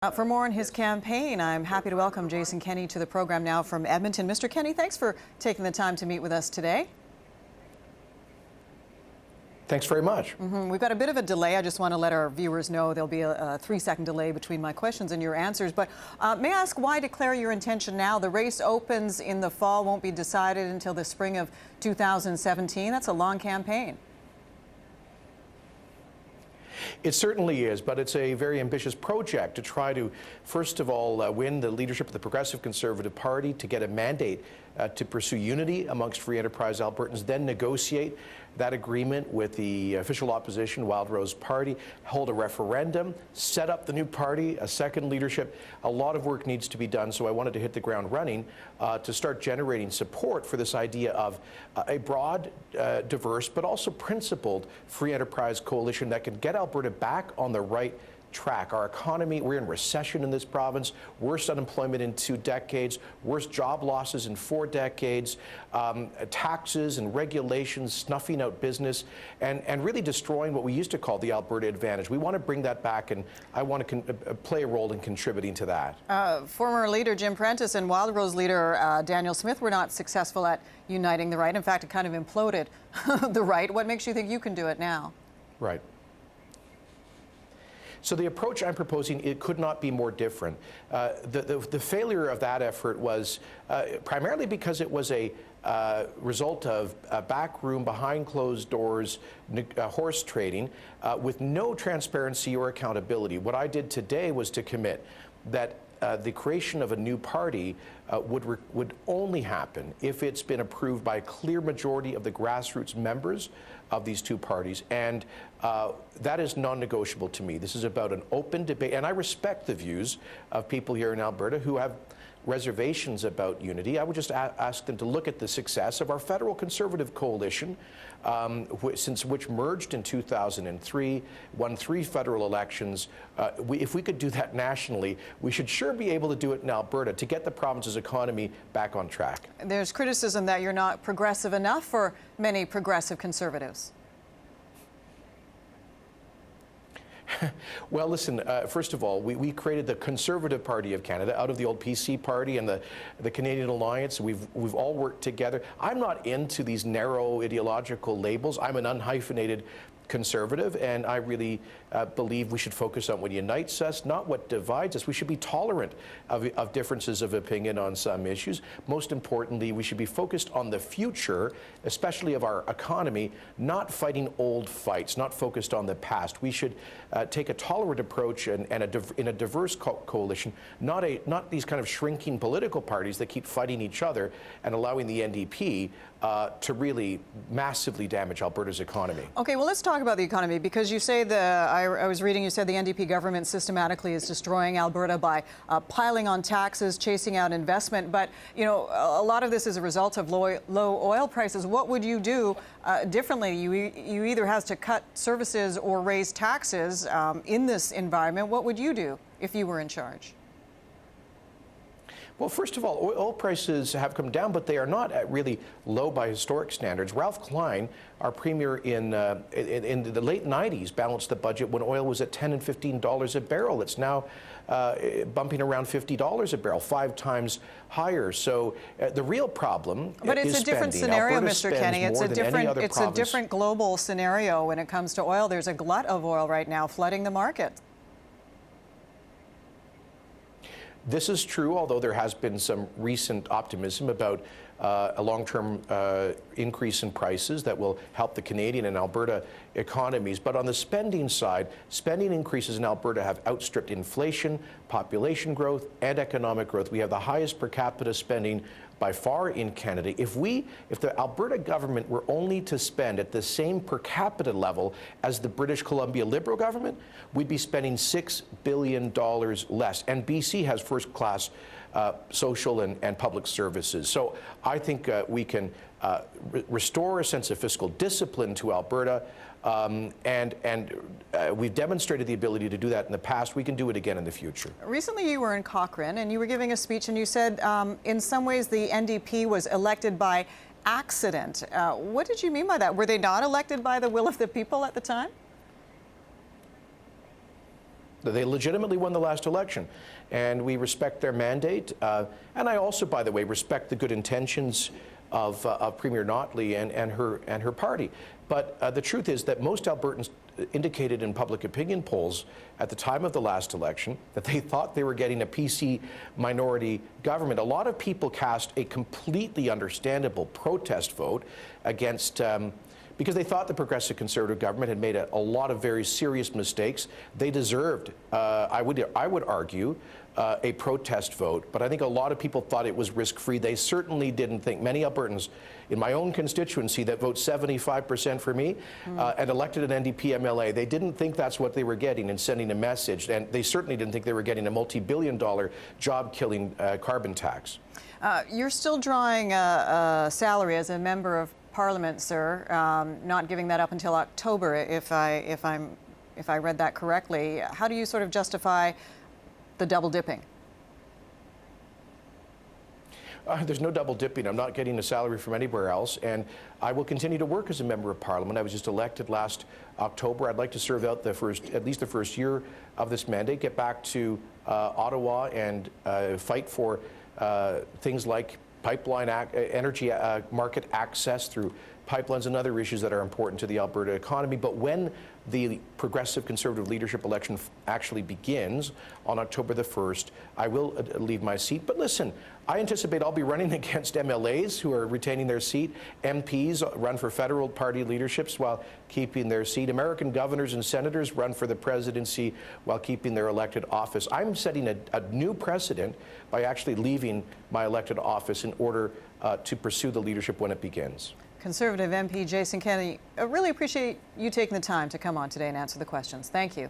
For more on his campaign, I'm happy to welcome Jason Kenney to the program now from Edmonton. Mr. Kenney, thanks for taking the time to meet with us today. Thanks very much. We've got a bit of a delay. I just want to let our viewers know there'll be a 3-second delay between my questions and your answers. But may I ask, why declare your intention now? The race opens in the fall, won't be decided until the spring of 2017. That's a long campaign. It certainly is, but it's a very ambitious project to try to, first of all, win the leadership of the Progressive Conservative Party, to get a mandate to pursue unity amongst free enterprise Albertans, then negotiate that agreement with the official opposition, Wildrose Party, hold a referendum, set up the new party, a second leadership. A lot of work needs to be done, so I wanted to hit the ground running to start generating support for this idea of a broad, diverse, but also principled free enterprise coalition that can get Alberta back on the right track. Our economy, we're in recession in this province, worst unemployment in 2 decades, worst job losses in 4 decades, taxes and regulations snuffing out business and really destroying what we used to call the Alberta advantage. We want to bring that back, and I want to play a role in contributing to that. Former leader Jim Prentice and Wildrose leader Daniel Smith were not successful at uniting the right. In fact, it kind of imploded the right. What makes you think you can do it now? Right. So the approach I'm proposing, it could not be more different. The failure of that effort was primarily because it was a result of backroom, behind closed doors, horse trading with no transparency or accountability. What I did today was to commit that the creation of a new party would only happen if it's been approved by a clear majority of the grassroots members of these two parties, and that is non-negotiable to me. This is about an open debate, and I respect the views of people here in Alberta who have reservations about unity. I would just ask them to look at the success of our federal Conservative coalition, which merged in 2003, won 3 federal elections. If we could do that nationally, we should sure be able to do it in Alberta to get the province's economy back on track. There's criticism that you're not progressive enough for many progressive Conservatives. Well, listen, first of all, we created the Conservative Party of Canada out of the old PC Party and the Canadian Alliance. We've all worked together. I'm not into these narrow ideological labels. I'm an unhyphenated Conservative, and I really believe we should focus on what unites us, not what divides us. We should be tolerant of differences of opinion on some issues. Most importantly, we should be focused on the future, especially of our economy, not fighting old fights, not focused on the past. We should take a tolerant approach in a diverse coalition, not these kind of shrinking political parties that keep fighting each other and allowing the NDP to really massively damage Alberta's economy. Okay, well, let's talk about the economy, because you say I was reading, you said the NDP government systematically is destroying Alberta by piling on taxes, chasing out investment. But, you know, a lot of this is a result of low oil prices. What would you do differently? You either have to cut services or raise taxes in this environment. What would you do if you were in charge? Well, first of all, oil prices have come down, but they are not at really low by historic standards. Ralph Klein, our premier in the late 90s, balanced the budget when oil was at $10 and $15 a barrel. It's now bumping around $50 a barrel, 5 times higher. So the real problem but it's is a different spending. scenario, Alberta Mr. Kenney. It's a different global scenario when it comes to oil. There's a glut of oil right now flooding the market. This is true, although there has been some recent optimism about a long-term increase in prices that will help the Canadian and Alberta economies. But on the spending side, spending increases in Alberta have outstripped inflation, population growth, and economic growth. We have the highest per capita spending by far in Canada. If the Alberta government were only to spend at the same per capita level as the British Columbia Liberal government, we'd be spending $6 billion less. And BC has first-class social and public services. So I think we can restore a sense of fiscal discipline to Alberta, and we've demonstrated the ability to do that in the past. We can do it again in the future. Recently you were in Cochrane and you were giving a speech and you said in some ways the NDP was elected by accident. What did you mean by that? Were they not elected by the will of the people at the time? They legitimately won the last election, and we respect their mandate. And I also, by the way, respect the good intentions of Premier Notley and her party. But the truth is that most Albertans indicated in public opinion polls at the time of the last election that they thought they were getting a PC minority government. A lot of people cast a completely understandable protest vote against because they thought the Progressive Conservative government had made a lot of very serious mistakes. They deserved, I would argue, a protest vote, but I think a lot of people thought it was risk-free. They certainly didn't think, many Albertans in my own constituency that vote 75% for me and elected an NDP MLA, they didn't think that's what they were getting and sending a message, and they certainly didn't think they were getting a multi-billion-dollar job-killing carbon tax. You're still drawing a salary as a member of Parliament, sir, not giving that up until October, if I read that correctly. How do you sort of justify the double dipping? There's no double dipping. I'm not getting a salary from anywhere else, and I will continue to work as a member of Parliament. I was just elected last October. I'd like to serve out at least the first year of this mandate, get back to Ottawa and fight for things like pipeline energy market access through pipelines and other issues that are important to the Alberta economy. But when the Progressive Conservative leadership election actually begins on October the 1st, I will leave my seat. But listen, I anticipate I'll be running against MLAs who are retaining their seat. MPs run for federal party leaderships while keeping their seat. American governors and senators run for the presidency while keeping their elected office. I'm setting a new precedent by actually leaving my elected office in order to pursue the leadership when it begins. Conservative MP Jason Kenney, I really appreciate you taking the time to come on today and answer the questions. Thank you.